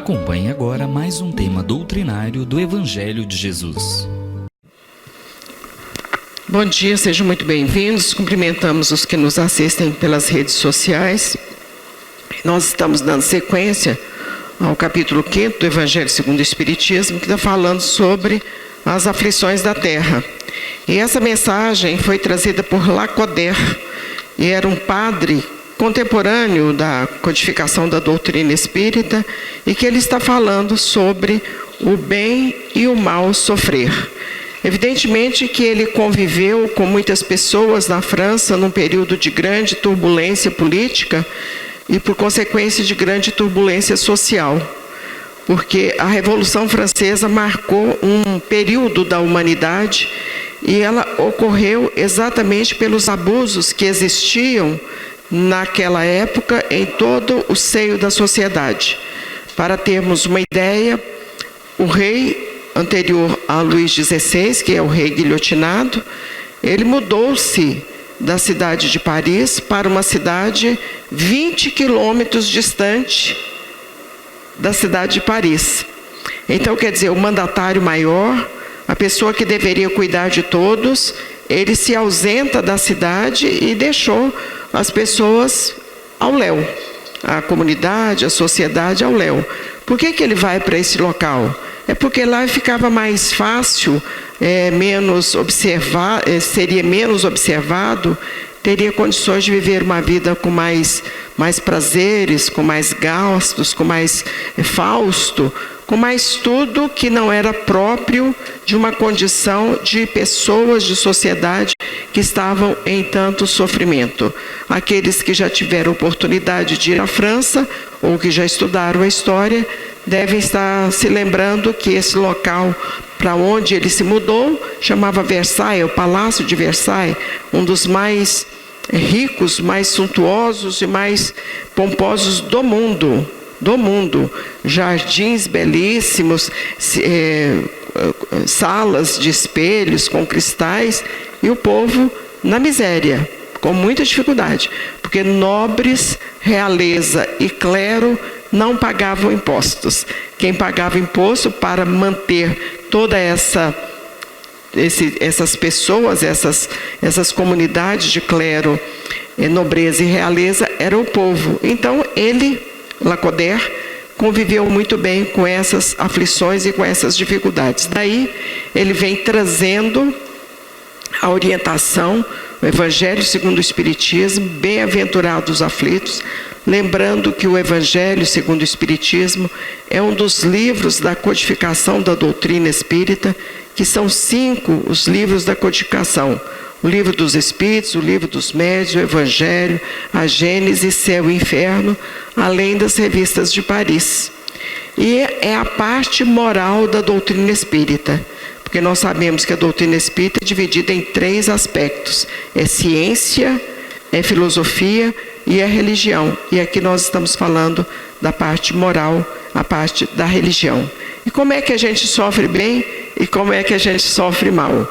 Acompanhe agora mais um tema doutrinário do Evangelho de Jesus. Bom dia, sejam muito bem-vindos. Cumprimentamos os que nos assistem pelas redes sociais. Nós estamos dando sequência ao capítulo 5 do Evangelho segundo o Espiritismo, que está falando sobre as aflições da terra. E essa mensagem foi trazida por Lacordaire, e era um padre contemporâneo da codificação da doutrina espírita, e que ele está falando sobre o bem e o mal sofrer. Evidentemente que ele conviveu com muitas pessoas na França num período de grande turbulência política e, por consequência, de grande turbulência social, porque a Revolução Francesa marcou um período da humanidade e ela ocorreu exatamente pelos abusos que existiam naquela época em todo o seio da sociedade. Para termos uma ideia, o rei anterior a Luís XVI, que é o rei guilhotinado, ele mudou-se da cidade de Paris para uma cidade 20 quilômetros distante da cidade de Paris. Então, quer dizer, o mandatário maior, a pessoa que deveria cuidar de todos, ele se ausenta da cidade e deixou as pessoas ao léu, a comunidade, a sociedade ao léu. Por que ele vai para esse local? É porque lá ficava mais fácil, seria menos observado, teria condições de viver uma vida com mais prazeres, com mais gastos, com mais fausto, com mais tudo que não era próprio de uma condição de pessoas de sociedade que estavam em tanto sofrimento. Aqueles que já tiveram oportunidade de ir à França ou que já estudaram a história devem estar se lembrando que esse local para onde ele se mudou chamava Versailles, o Palácio de Versailles, um dos mais ricos, mais suntuosos e mais pomposos do mundo. Jardins belíssimos, salas de espelhos com cristais, e o povo na miséria, com muita dificuldade, porque nobres, realeza e clero não pagavam impostos. Quem pagava imposto para manter toda essas pessoas, essas comunidades de clero, nobreza e realeza, era o povo. Então ele, Lacordaire, conviveu muito bem com essas aflições e com essas dificuldades. Daí ele vem trazendo a orientação, o Evangelho segundo o Espiritismo, bem-aventurados os aflitos, lembrando que o Evangelho segundo o Espiritismo é um dos livros da codificação da doutrina espírita, que são 5 os livros da codificação: o livro dos Espíritos, o livro dos Médiuns, o Evangelho, a Gênese, Céu e Inferno, além das revistas de Paris. E é a parte moral da doutrina espírita, porque nós sabemos que a doutrina espírita é dividida em 3 aspectos: é ciência, é filosofia e é religião. E aqui nós estamos falando da parte moral, a parte da religião. E como é que a gente sofre bem e como é que a gente sofre mal?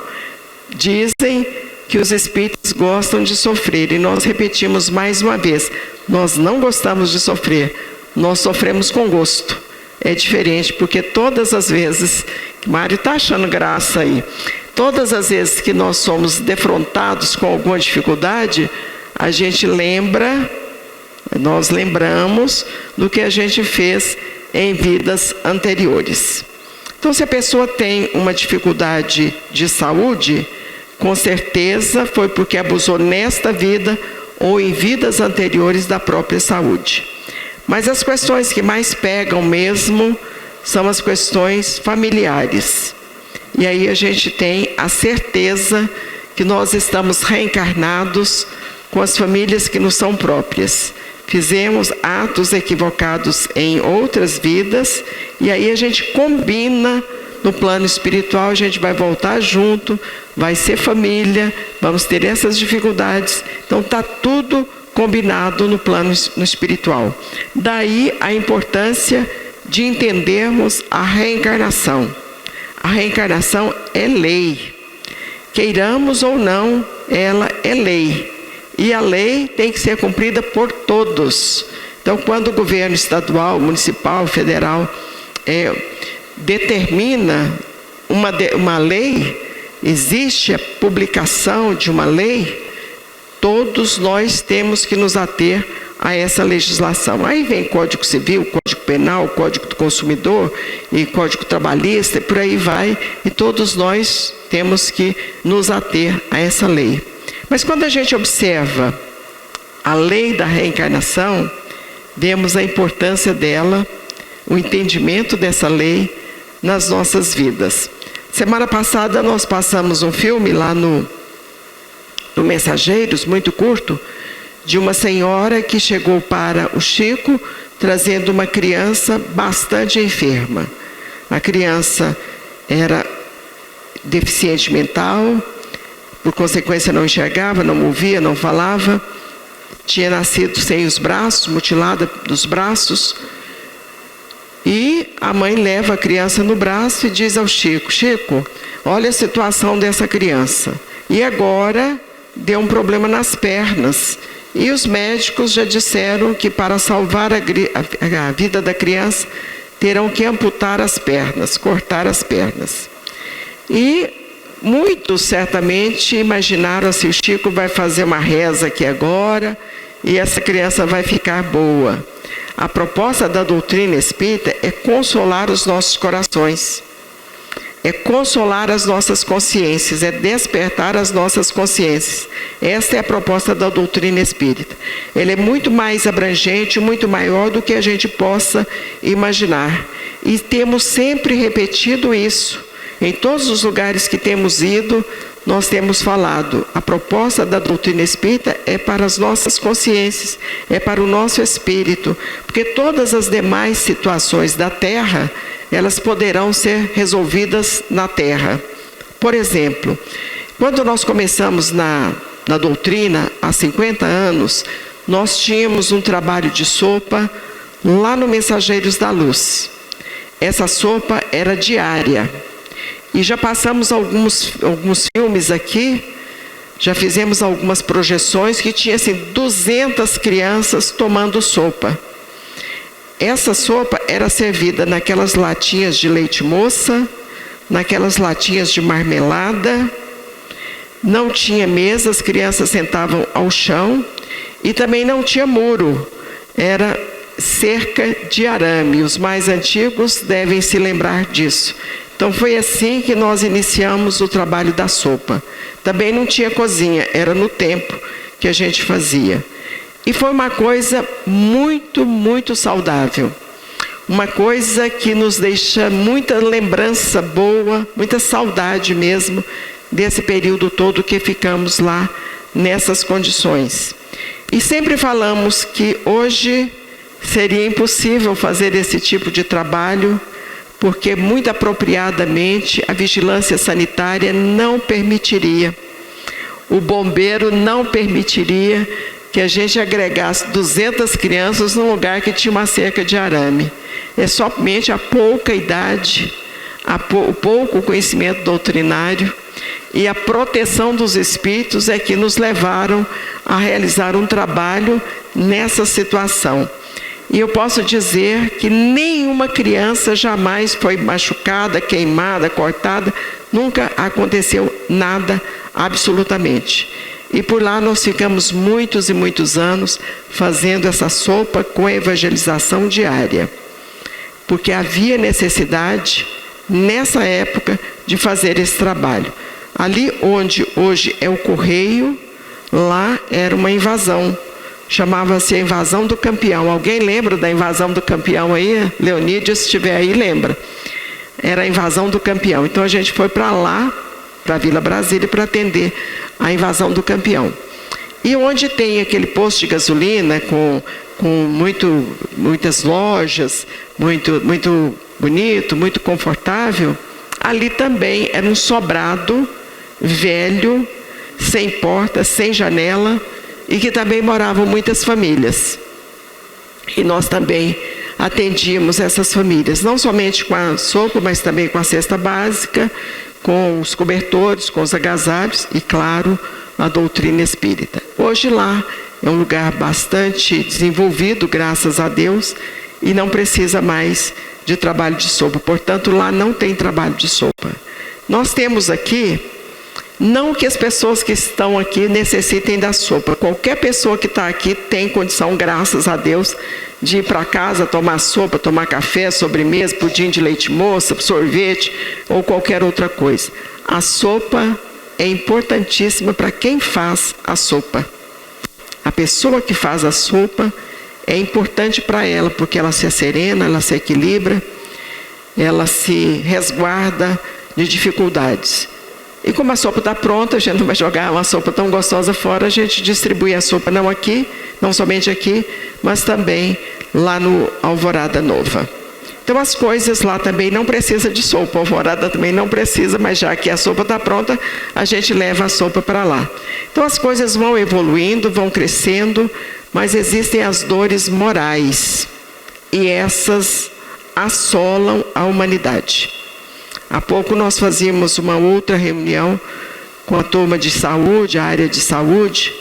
Dizem que os espíritos gostam de sofrer, e nós repetimos mais uma vez: nós não gostamos de sofrer, nós sofremos com gosto. É diferente, porque todas as vezes, Mário está achando graça aí, todas as vezes que nós somos defrontados com alguma dificuldade, a gente nós lembramos do que a gente fez em vidas anteriores. Então, se a pessoa tem uma dificuldade de saúde, com certeza foi porque abusou nesta vida ou em vidas anteriores da própria saúde. Mas as questões que mais pegam mesmo são as questões familiares. E aí a gente tem a certeza que nós estamos reencarnados com as famílias que nos são próprias. Fizemos atos equivocados em outras vidas, e aí a gente combina no plano espiritual, a gente vai voltar junto, vai ser família, vamos ter essas dificuldades. Então está tudo combinado no plano no espiritual. Daí a importância de entendermos a reencarnação. A reencarnação é lei. Queiramos ou não, ela é lei. E a lei tem que ser cumprida por todos. Então, quando o governo estadual, municipal, federal determina uma lei, existe a publicação de uma lei, todos nós temos que nos ater a essa legislação. Aí vem Código Civil, Código Penal, Código do Consumidor e Código Trabalhista, e por aí vai, e todos nós temos que nos ater a essa lei. Mas quando a gente observa a lei da reencarnação, vemos a importância dela, o entendimento dessa lei nas nossas vidas. Semana passada nós passamos um filme lá no Mensageiros, muito curto, de uma senhora que chegou para o Chico trazendo uma criança bastante enferma. A criança era deficiente mental, por consequência não enxergava, não ouvia, não falava, tinha nascido sem os braços, mutilada dos braços, e a mãe leva a criança no braço e diz ao Chico: Chico, olha a situação dessa criança, e agora deu um problema nas pernas, e os médicos já disseram que para salvar a vida da criança terão que amputar as pernas, cortar as pernas. E muitos certamente imaginaram assim: o Chico vai fazer uma reza aqui agora e essa criança vai ficar boa. A proposta da doutrina espírita é consolar os nossos corações, é consolar as nossas consciências, é despertar as nossas consciências. Esta é a proposta da doutrina espírita. Ela é muito mais abrangente, muito maior do que a gente possa imaginar. E temos sempre repetido isso. Em todos os lugares que temos ido, nós temos falado. A proposta da doutrina espírita é para as nossas consciências, é para o nosso espírito. Porque todas as demais situações da Terra, elas poderão ser resolvidas na Terra. Por exemplo, quando nós começamos na doutrina, há 50 anos, nós tínhamos um trabalho de sopa lá no Mensageiros da Luz. Essa sopa era diária. E já passamos alguns filmes aqui, já fizemos algumas projeções que tinha assim 200 crianças tomando sopa. Essa sopa era servida naquelas latinhas de leite moça, naquelas latinhas de marmelada, não tinha mesa, as crianças sentavam ao chão e também não tinha muro, era cerca de arame. Os mais antigos devem se lembrar disso. Então foi assim que nós iniciamos o trabalho da sopa. Também não tinha cozinha, era no tempo que a gente fazia. E foi uma coisa muito, muito saudável. Uma coisa que nos deixa muita lembrança boa, muita saudade mesmo desse período todo que ficamos lá nessas condições. E sempre falamos que hoje seria impossível fazer esse tipo de trabalho, porque muito apropriadamente a vigilância sanitária não permitiria. O bombeiro não permitiria que a gente agregasse 200 crianças num lugar que tinha uma cerca de arame. É somente a pouca idade, o pouco conhecimento doutrinário e a proteção dos espíritos é que nos levaram a realizar um trabalho nessa situação. E eu posso dizer que nenhuma criança jamais foi machucada, queimada, cortada, nunca aconteceu nada absolutamente. E por lá nós ficamos muitos e muitos anos fazendo essa sopa com evangelização diária. Porque havia necessidade, nessa época, de fazer esse trabalho. Ali onde hoje é o Correio, lá era uma invasão. Chamava-se a invasão do Campeão. Alguém lembra da invasão do Campeão aí? Leonídio, se estiver aí, lembra. Era a invasão do Campeão. Então a gente foi para lá, para a Vila Brasília, para atender a invasão do Campeão. E onde tem aquele posto de gasolina com muitas lojas, muito bonito, muito confortável, ali também era um sobrado velho, sem porta, sem janela, e que também moravam muitas famílias. E nós também atendíamos essas famílias, não somente com a sopa, mas também com a cesta básica, com os cobertores, com os agasalhos e, claro, a doutrina espírita. Hoje lá é um lugar bastante desenvolvido, graças a Deus, e não precisa mais de trabalho de sopa. Portanto, lá não tem trabalho de sopa. Nós temos aqui, não que as pessoas que estão aqui necessitem da sopa. Qualquer pessoa que está aqui tem condição, graças a Deus, de ir para casa, tomar sopa, tomar café, sobremesa, pudim de leite moça, sorvete ou qualquer outra coisa. A sopa é importantíssima para quem faz a sopa. A pessoa que faz a sopa é importante para ela, porque ela se serena, ela se equilibra, ela se resguarda de dificuldades. E como a sopa está pronta, a gente não vai jogar uma sopa tão gostosa fora, a gente distribui a sopa não aqui, não somente aqui, mas também lá no Alvorada Nova. Então as coisas lá também não precisam de sopa, a Alvorada também não precisa, mas já que a sopa está pronta, a gente leva a sopa para lá. Então as coisas vão evoluindo, vão crescendo, mas existem as dores morais, e essas assolam a humanidade. Há pouco nós fazíamos uma outra reunião com a turma de saúde, a área de saúde,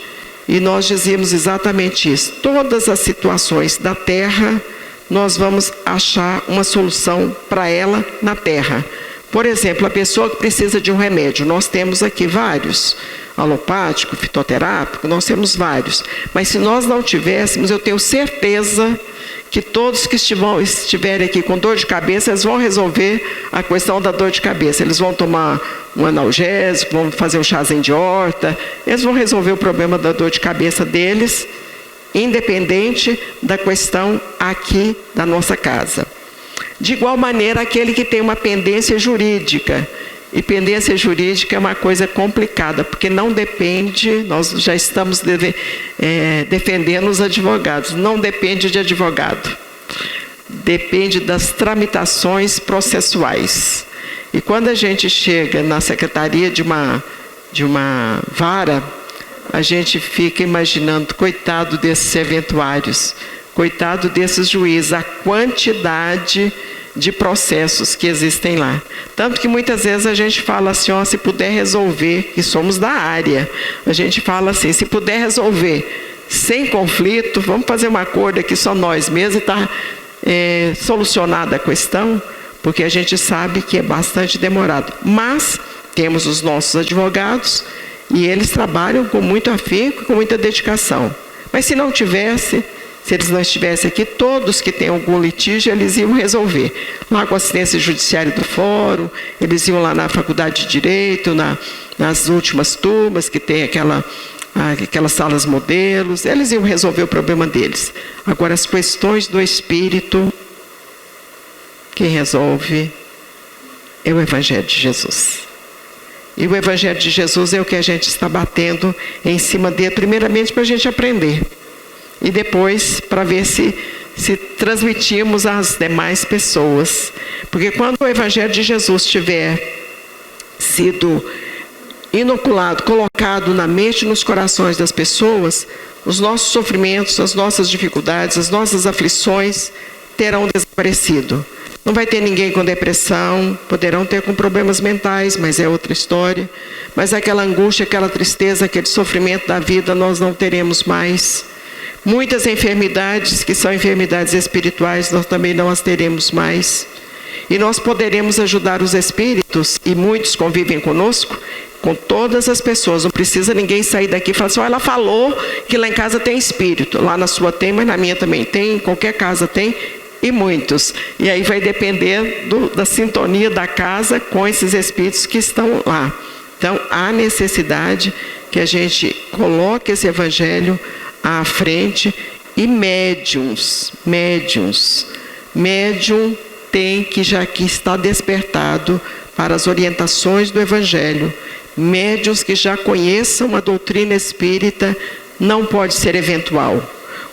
e nós dizíamos exatamente isso. Todas as situações da Terra, nós vamos achar uma solução para ela na Terra. Por exemplo, a pessoa que precisa de um remédio, nós temos aqui vários, alopático, fitoterápico, nós temos vários. Mas se nós não tivéssemos, eu tenho certeza que todos que estiverem aqui com dor de cabeça, eles vão resolver a questão da dor de cabeça. Eles vão tomar um analgésico, vão fazer um chazinho de horta, eles vão resolver o problema da dor de cabeça deles, independente da questão aqui da nossa casa. De igual maneira, aquele que tem uma pendência jurídica, e pendência jurídica é uma coisa complicada, porque não depende, nós já estamos defendendo os advogados, não depende de advogado, depende das tramitações processuais. E quando a gente chega na secretaria de uma vara, a gente fica imaginando, coitado desses eventuários, coitado desses juízes, a quantidade de processos que existem lá. Tanto que muitas vezes a gente fala assim, ó, se puder resolver, que somos da área, a gente fala assim, se puder resolver sem conflito, vamos fazer um acordo aqui só nós mesmos e está solucionada a questão, porque a gente sabe que é bastante demorado. Mas temos os nossos advogados e eles trabalham com muito afinco, com muita dedicação. Mas se não tivesse, se eles não estivessem aqui, todos que têm algum litígio, eles iam resolver. Lá com a assistência judiciária do fórum, eles iam lá na faculdade de Direito, nas últimas turmas, que tem aquelas salas modelos, eles iam resolver o problema deles. Agora, as questões do espírito, quem resolve é o Evangelho de Jesus. E o Evangelho de Jesus é o que a gente está batendo em cima dele, primeiramente para a gente aprender. E depois para ver se transmitimos às demais pessoas. Porque quando o Evangelho de Jesus tiver sido inoculado, colocado na mente e nos corações das pessoas, os nossos sofrimentos, as nossas dificuldades, as nossas aflições terão desaparecido. Não vai ter ninguém com depressão, poderão ter com problemas mentais, mas é outra história. Mas aquela angústia, aquela tristeza, aquele sofrimento da vida, nós não teremos mais. Muitas enfermidades, que são enfermidades espirituais, nós também não as teremos mais. E nós poderemos ajudar os espíritos, e muitos convivem conosco, com todas as pessoas. Não precisa ninguém sair daqui e falar assim, ela falou que lá em casa tem espírito. Lá na sua tem, mas na minha também tem, em qualquer casa tem, e muitos. E aí vai depender da sintonia da casa com esses espíritos que estão lá. Então, há necessidade que a gente coloque esse evangelho à frente. E médium tem que já que está despertado para as orientações do evangelho. Médiuns que já conheçam a doutrina espírita, não pode ser eventual.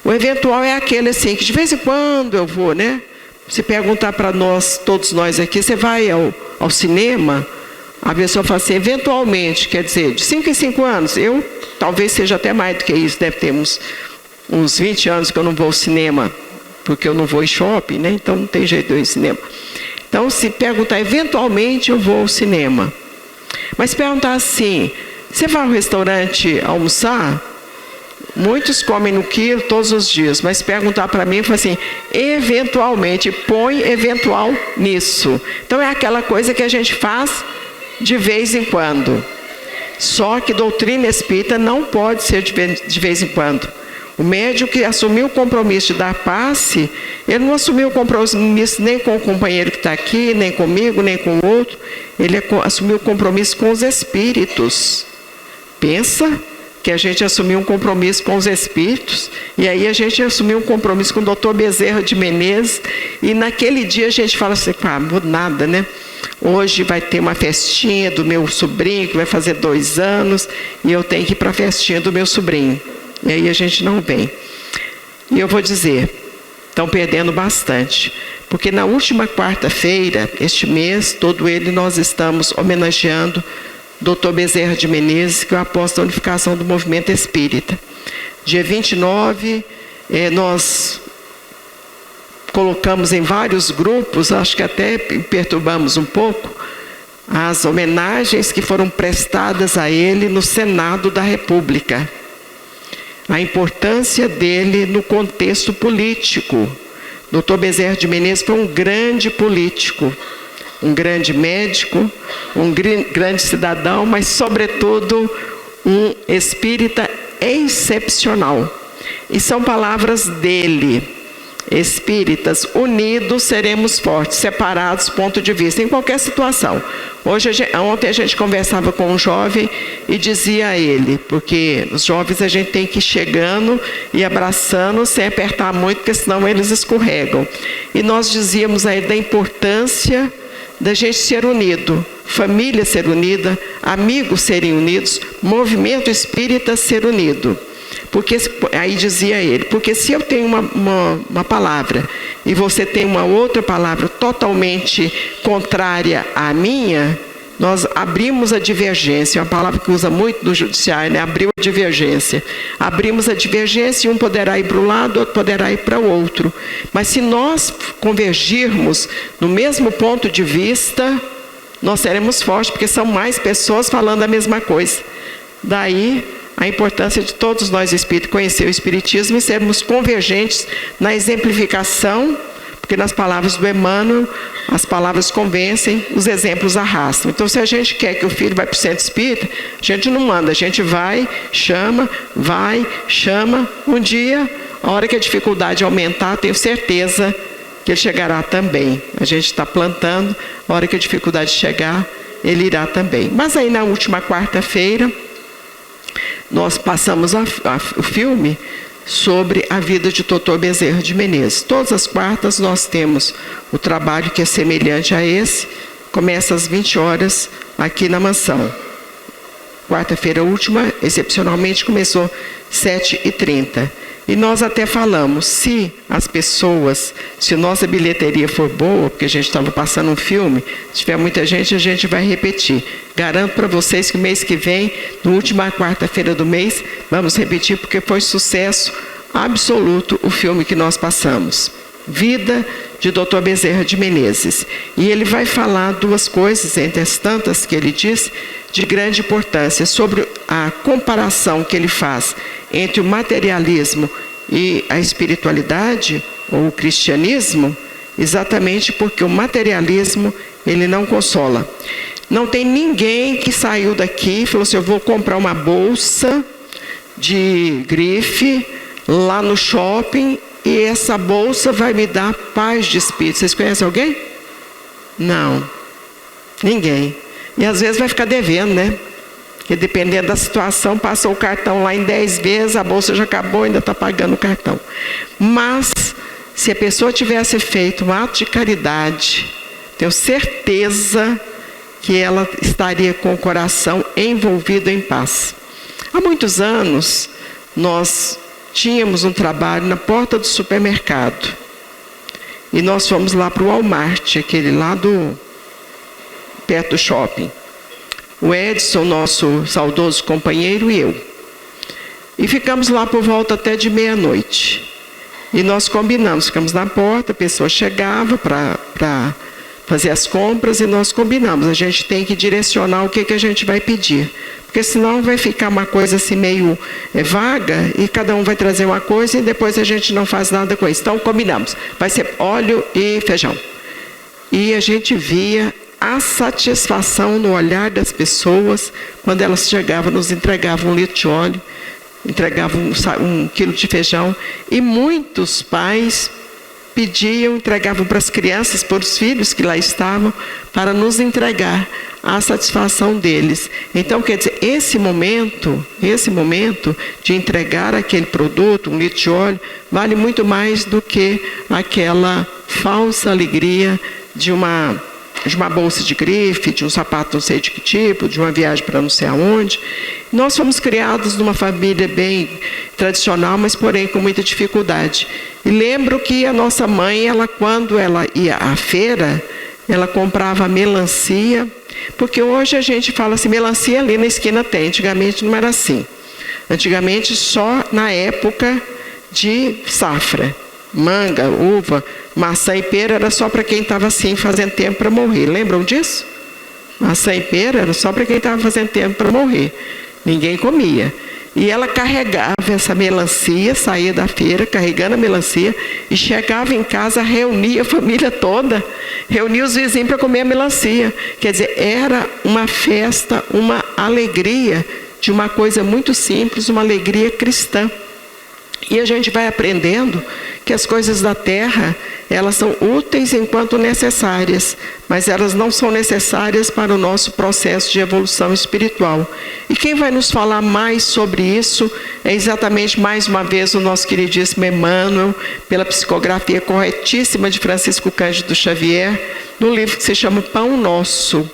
O eventual é aquele assim, que de vez em quando eu vou, né? Se perguntar para nós, todos nós aqui, você vai ao cinema? A pessoa fala assim, eventualmente, quer dizer, de 5 em 5 anos. Eu, talvez seja até mais do que isso, deve ter uns 20 anos que eu não vou ao cinema, porque eu não vou em shopping, né? Então não tem jeito de eu ir ao cinema. Então, se perguntar, eventualmente eu vou ao cinema. Mas se perguntar assim, você vai ao restaurante almoçar? Muitos comem no quilo todos os dias, mas perguntar para mim, foi assim, eventualmente, põe eventual nisso. Então é aquela coisa que a gente faz de vez em quando. Só que doutrina espírita não pode ser de vez em quando. O médico que assumiu o compromisso de dar passe, ele não assumiu o compromisso nem com o companheiro que está aqui, nem comigo, nem com o outro. Ele assumiu o compromisso com os espíritos. Pensa que a gente assumiu um compromisso com os espíritos, e aí a gente assumiu um compromisso com o Dr. Bezerra de Menezes, e naquele dia a gente fala assim, nada, né? Hoje vai ter uma festinha do meu sobrinho, que vai fazer 2 anos, e eu tenho que ir para a festinha do meu sobrinho. E aí a gente não vem. E eu vou dizer, estão perdendo bastante, porque na última quarta-feira, este mês, todo ele, nós estamos homenageando Dr. Bezerra de Menezes, que é o apóstolo da unificação do movimento espírita. Dia 29, nós colocamos em vários grupos, acho que até perturbamos um pouco, as homenagens que foram prestadas a ele no Senado da República. A importância dele no contexto político. Dr. Bezerra de Menezes foi um grande político, um grande médico, um grande cidadão, mas, sobretudo, um espírita excepcional. E são palavras dele. Espíritas, unidos seremos fortes, separados, ponto de vista, em qualquer situação. Ontem a gente conversava com um jovem e dizia a ele, porque os jovens a gente tem que ir chegando e abraçando sem apertar muito, porque senão eles escorregam. E nós dizíamos a ele da importância da gente ser unido, família ser unida, amigos serem unidos, movimento espírita ser unido. Porque, aí dizia ele, porque se eu tenho uma palavra e você tem uma outra palavra totalmente contrária à minha, nós abrimos a divergência, é uma palavra que usa muito no judiciário, né? Abriu a divergência. Abrimos a divergência e um poderá ir para um lado, outro poderá ir para o outro. Mas se nós convergirmos no mesmo ponto de vista, nós seremos fortes, porque são mais pessoas falando a mesma coisa. Daí a importância de todos nós espíritos conhecer o Espiritismo e sermos convergentes na exemplificação, porque nas palavras do Emmanuel, as palavras convencem, os exemplos arrastam. Então, se a gente quer que o filho vá para o centro espírita, a gente não manda, a gente vai, chama. Um dia, a hora que a dificuldade aumentar, tenho certeza que ele chegará também. A gente está plantando, a hora que a dificuldade chegar, ele irá também. Mas aí na última quarta-feira, nós passamos o filme sobre a vida de Dr. Bezerra de Menezes. Todas as quartas nós temos o trabalho que é semelhante a esse, começa às 20 horas aqui na mansão. Quarta-feira última, excepcionalmente, começou 7h30. E nós até falamos, se nossa bilheteria for boa, porque a gente estava passando um filme, se tiver muita gente, a gente vai repetir. Garanto para vocês que mês que vem, na última quarta-feira do mês, vamos repetir, porque foi sucesso absoluto o filme que nós passamos. Vida de Dr. Bezerra de Menezes. E ele vai falar 2 coisas, entre as tantas que ele diz, de grande importância, sobre a comparação que ele faz entre o materialismo e a espiritualidade, ou o cristianismo, exatamente porque o materialismo, ele não consola. Não tem ninguém que saiu daqui e falou assim, eu vou comprar uma bolsa de grife lá no shopping e essa bolsa vai me dar paz de espírito. Vocês conhecem alguém? Não. Ninguém. E às vezes vai ficar devendo, né? Porque dependendo da situação, passou o cartão lá em 10 vezes, a bolsa já acabou, ainda está pagando o cartão. Mas, se a pessoa tivesse feito um ato de caridade, tenho certeza que ela estaria com o coração envolvido em paz. Há muitos anos, nós tínhamos um trabalho na porta do supermercado. E nós fomos lá para o Walmart, aquele lá perto do shopping. O Edson, nosso saudoso companheiro, e eu. E ficamos lá por volta até de meia-noite. E nós combinamos, ficamos na porta, a pessoa chegava para fazer as compras e nós combinamos. A gente tem que direcionar o que a gente vai pedir. Porque senão vai ficar uma coisa assim meio vaga e cada um vai trazer uma coisa e depois a gente não faz nada com isso. Então combinamos, vai ser óleo e feijão. E a gente via a satisfação no olhar das pessoas quando elas chegavam, nos entregavam 1 litro de óleo, entregavam 1 quilo de feijão. E muitos pais pediam, entregavam para as crianças, para os filhos que lá estavam, para nos entregar a satisfação deles. Então, quer dizer, esse momento de entregar aquele produto, 1 litro de óleo, vale muito mais do que aquela falsa alegria de uma bolsa de grife, de um sapato não sei de que tipo, de uma viagem para não sei aonde. Nós fomos criados numa família bem tradicional, mas porém com muita dificuldade. E lembro que a nossa mãe, quando ela ia à feira, ela comprava melancia, porque hoje a gente fala assim, melancia ali na esquina tem, antigamente não era assim. Antigamente só na época de safra. Manga, uva, maçã e pera era só para quem estava assim fazendo tempo para morrer. Lembram disso? Maçã e pera era só para quem estava fazendo tempo para morrer. Ninguém comia. E ela carregava essa melancia, saía da feira carregando a melancia e chegava em casa, reunia a família toda, reunia os vizinhos para comer a melancia. Quer dizer, era uma festa, uma alegria de uma coisa muito simples, uma alegria cristã. E a gente vai aprendendo que as coisas da terra, elas são úteis enquanto necessárias, mas elas não são necessárias para o nosso processo de evolução espiritual. E quem vai nos falar mais sobre isso é exatamente, mais uma vez, o nosso queridíssimo Emmanuel, pela psicografia corretíssima de Francisco Cândido Xavier, no livro que se chama Pão Nosso.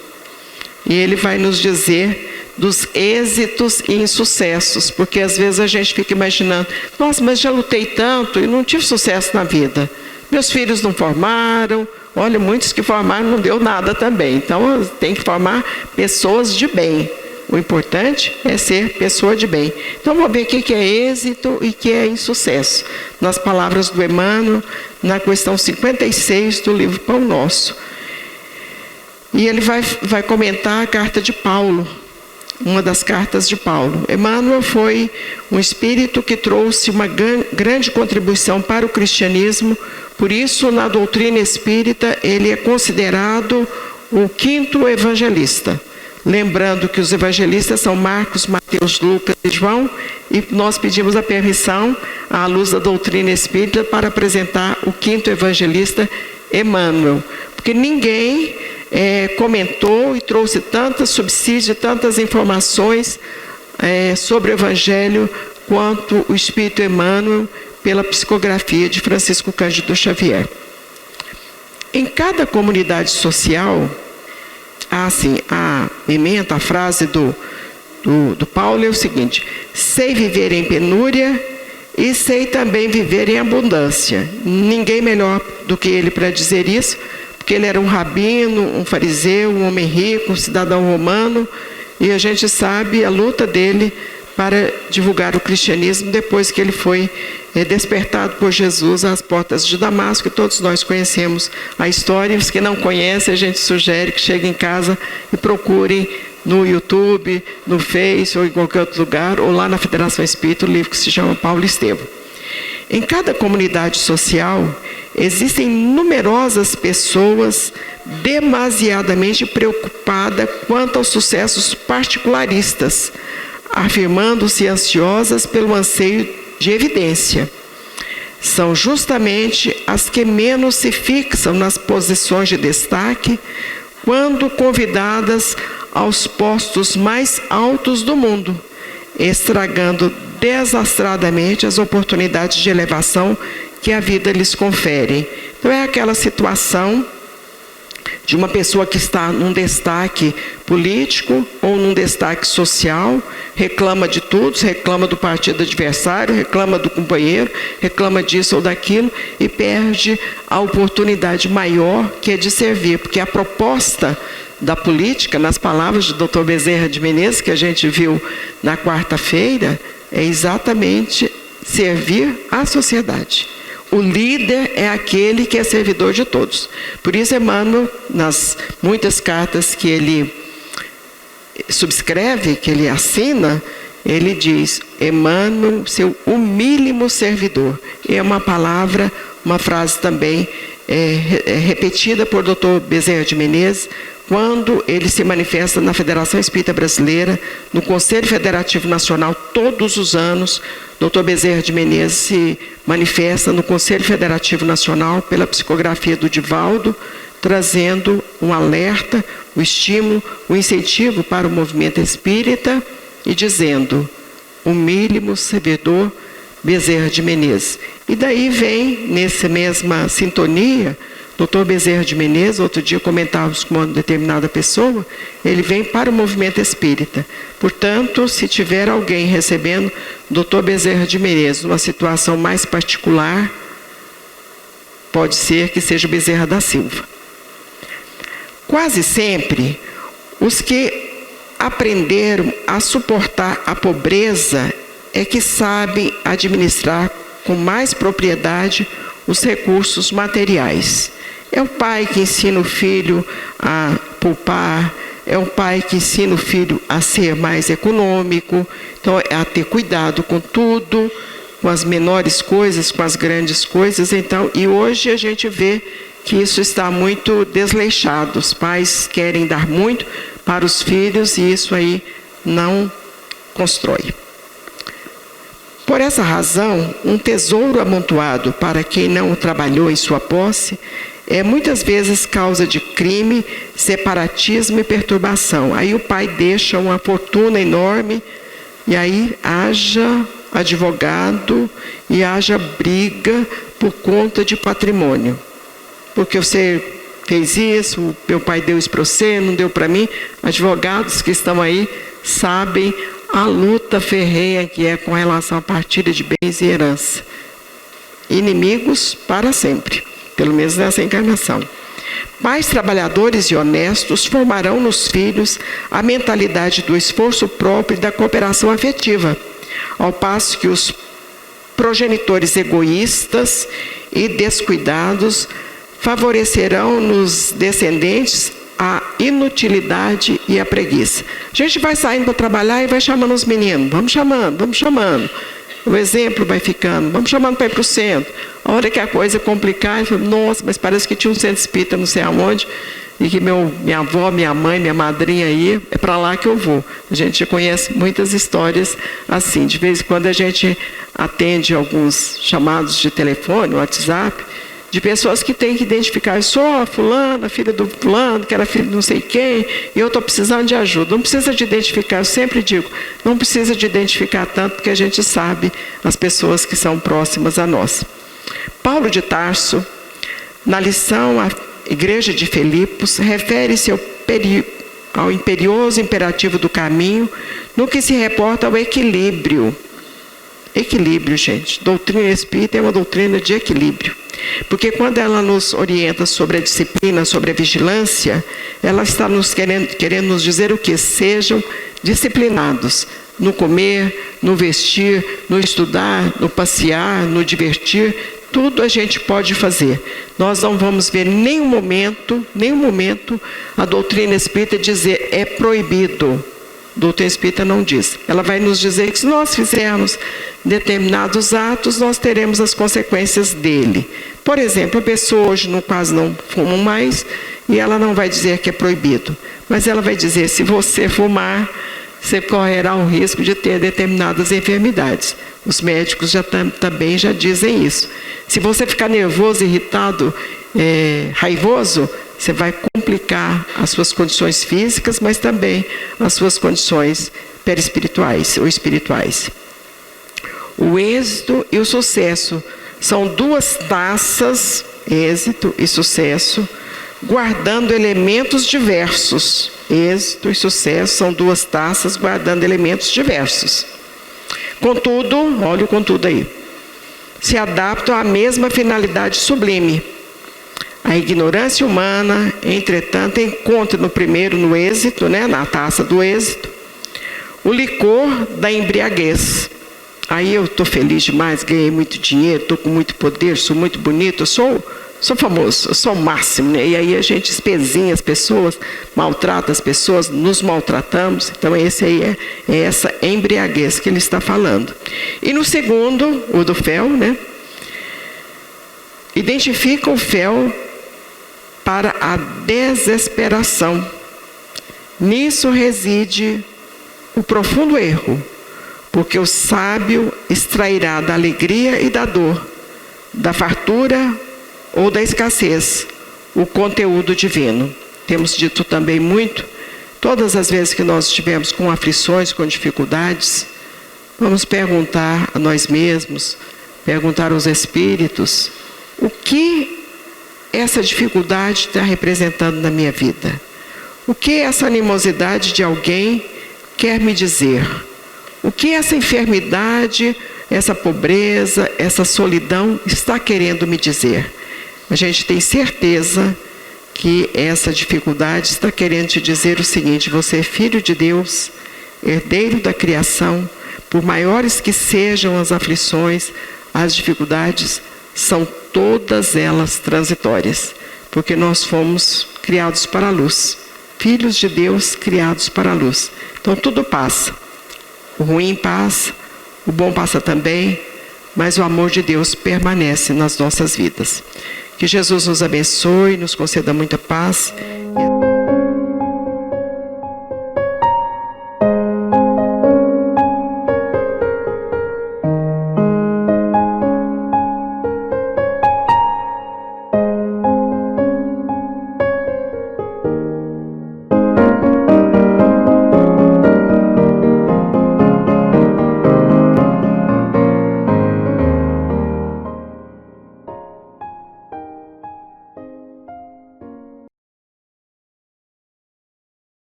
E ele vai nos dizer dos êxitos e insucessos, porque às vezes a gente fica imaginando, nossa, mas já lutei tanto e não tive sucesso na vida. Meus filhos não formaram, olha, muitos que formaram não deu nada também. Então tem que formar pessoas de bem. O importante é ser pessoa de bem. Então vamos ver o que é êxito e o que é insucesso. Nas palavras do Emmanuel, na questão 56 do livro Pão Nosso. E ele vai comentar a carta de Paulo, uma das cartas de Paulo. Emmanuel foi um espírito que trouxe uma grande contribuição para o cristianismo, por isso, na doutrina espírita, ele é considerado o 5º evangelista. Lembrando que os evangelistas são Marcos, Mateus, Lucas e João, e nós pedimos a permissão, à luz da doutrina espírita, para apresentar o 5º evangelista, Emmanuel. Porque ninguém comentou e trouxe tantos subsídios, tantas informações sobre o Evangelho quanto o Espírito Emmanuel, pela psicografia de Francisco Cândido Xavier. Em cada comunidade social, a ementa, a frase do Paulo é o seguinte: sei viver em penúria e sei também viver em abundância. Ninguém melhor do que ele para dizer isso, porque ele era um rabino, um fariseu, um homem rico, um cidadão romano, e a gente sabe a luta dele para divulgar o cristianismo depois que ele foi despertado por Jesus às portas de Damasco. Todos nós conhecemos a história. Os que não conhecem, a gente sugere que cheguem em casa e procurem no YouTube, no Face ou em qualquer outro lugar, ou lá na Federação Espírita, o livro que se chama Paulo Estevam. Em cada comunidade social existem numerosas pessoas demasiadamente preocupadas quanto aos sucessos particularistas, afirmando-se ansiosas pelo anseio de evidência. São justamente as que menos se fixam nas posições de destaque quando convidadas aos postos mais altos do mundo, estragando desastradamente as oportunidades de elevação que a vida lhes confere. Então é aquela situação de uma pessoa que está num destaque político ou num destaque social, reclama de tudo, reclama do partido adversário, reclama do companheiro, reclama disso ou daquilo e perde a oportunidade maior que é de servir, porque a proposta da política, nas palavras do Dr. Bezerra de Menezes, que a gente viu na quarta-feira, é exatamente servir à sociedade. O líder é aquele que é servidor de todos. Por isso, Emmanuel, nas muitas cartas que ele subscreve, que ele assina, ele diz: Emmanuel, seu humílimo servidor. É uma palavra, uma frase também repetida por Dr. Bezerra de Menezes, quando ele se manifesta na Federação Espírita Brasileira, no Conselho Federativo Nacional, todos os anos. Dr. Bezerra de Menezes se manifesta no Conselho Federativo Nacional pela psicografia do Divaldo, trazendo um alerta, o estímulo, o incentivo para o movimento espírita e dizendo: humílimo servidor Bezerra de Menezes. E daí vem, nessa mesma sintonia, Dr. Bezerra de Menezes, outro dia comentávamos com uma determinada pessoa, ele vem para o movimento espírita. Portanto, se tiver alguém recebendo Dr. Bezerra de Menezes numa situação mais particular, pode ser que seja o Bezerra da Silva. Quase sempre, os que aprenderam a suportar a pobreza é que sabem administrar com mais propriedade os recursos materiais. É o pai que ensina o filho a poupar, é o pai que ensina o filho a ser mais econômico, então a ter cuidado com tudo, com as menores coisas, com as grandes coisas. Então, e hoje a gente vê que isso está muito desleixado. Os pais querem dar muito para os filhos e isso aí não constrói. Por essa razão, um tesouro amontoado para quem não o trabalhou em sua posse é muitas vezes causa de crime, separatismo e perturbação. Aí o pai deixa uma fortuna enorme e aí haja advogado e haja briga por conta de patrimônio. Porque você fez isso, o meu pai deu isso para você, não deu para mim. Advogados que estão aí sabem a luta ferrenha que é com relação à partilha de bens e herança. Inimigos para sempre, pelo menos nessa encarnação. Pais trabalhadores e honestos formarão nos filhos a mentalidade do esforço próprio e da cooperação afetiva, ao passo que os progenitores egoístas e descuidados favorecerão nos descendentes a inutilidade e a preguiça. A gente vai saindo para trabalhar e vai chamando os meninos. Vamos chamando. O exemplo vai ficando. Vamos chamando para ir para o centro. A hora que a coisa complicar, eu falo, nossa, mas parece que tinha um centro espírita não sei aonde, e que minha avó, minha mãe, minha madrinha aí, é para lá que eu vou. A gente já conhece muitas histórias assim. De vez em quando a gente atende alguns chamados de telefone, WhatsApp, de pessoas que têm que identificar: eu sou a fulana, filha do fulano, que era filho de não sei quem, e eu estou precisando de ajuda. Não precisa de identificar, eu sempre digo, não precisa de identificar tanto, porque a gente sabe as pessoas que são próximas a nós. Paulo de Tarso, na lição à Igreja de Filipos, refere-se ao imperioso imperativo do caminho, no que se reporta ao equilíbrio. Equilíbrio, gente. Doutrina espírita é uma doutrina de equilíbrio. Porque quando ela nos orienta sobre a disciplina, sobre a vigilância, ela está querendo nos dizer o quê? Sejam disciplinados no comer, no vestir, no estudar, no passear, no divertir. Tudo a gente pode fazer. Nós não vamos ver em nenhum momento a doutrina espírita dizer é proibido. A doutrina espírita não diz. Ela vai nos dizer que se nós fizermos determinados atos, nós teremos as consequências dele. Por exemplo, a pessoa hoje quase não fuma mais e ela não vai dizer que é proibido. Mas ela vai dizer, se você fumar, você correrá o risco de ter determinadas enfermidades. Os médicos também já dizem isso. Se você ficar nervoso, irritado, raivoso, você vai complicar as suas condições físicas, mas também as suas condições perispirituais ou espirituais. O êxito e o sucesso são duas taças, êxito e sucesso, guardando elementos diversos. Êxito e sucesso são duas taças guardando elementos diversos. Contudo, olha o contudo aí, se adaptam à mesma finalidade sublime. A ignorância humana, entretanto, encontra no primeiro, no êxito, na taça do êxito, o licor da embriaguez. aí eu estou feliz demais, ganhei muito dinheiro, estou com muito poder, sou muito bonito, eu sou famoso, eu sou o máximo, né? E aí a gente espezinha as pessoas, maltrata as pessoas, nos maltratamos. Então esse aí é essa embriaguez que ele está falando. E no segundo, o do fel, né? Identifica o fel para a desesperação. Nisso reside o profundo erro, porque o sábio extrairá da alegria e da dor, da fartura ou da escassez, o conteúdo divino. Temos dito também muito, todas as vezes que nós estivemos com aflições, com dificuldades, vamos perguntar a nós mesmos, perguntar aos espíritos, o que essa dificuldade está representando na minha vida? O que essa animosidade de alguém quer me dizer? O que essa enfermidade, essa pobreza, essa solidão está querendo me dizer? A gente tem certeza que essa dificuldade está querendo te dizer o seguinte: você é filho de Deus, herdeiro da criação. Por maiores que sejam as aflições, as dificuldades, são todas elas transitórias, porque nós fomos criados para a luz, filhos de Deus criados para a luz. Então tudo passa, o ruim passa, o bom passa também, mas o amor de Deus permanece nas nossas vidas. Que Jesus nos abençoe, nos conceda muita paz.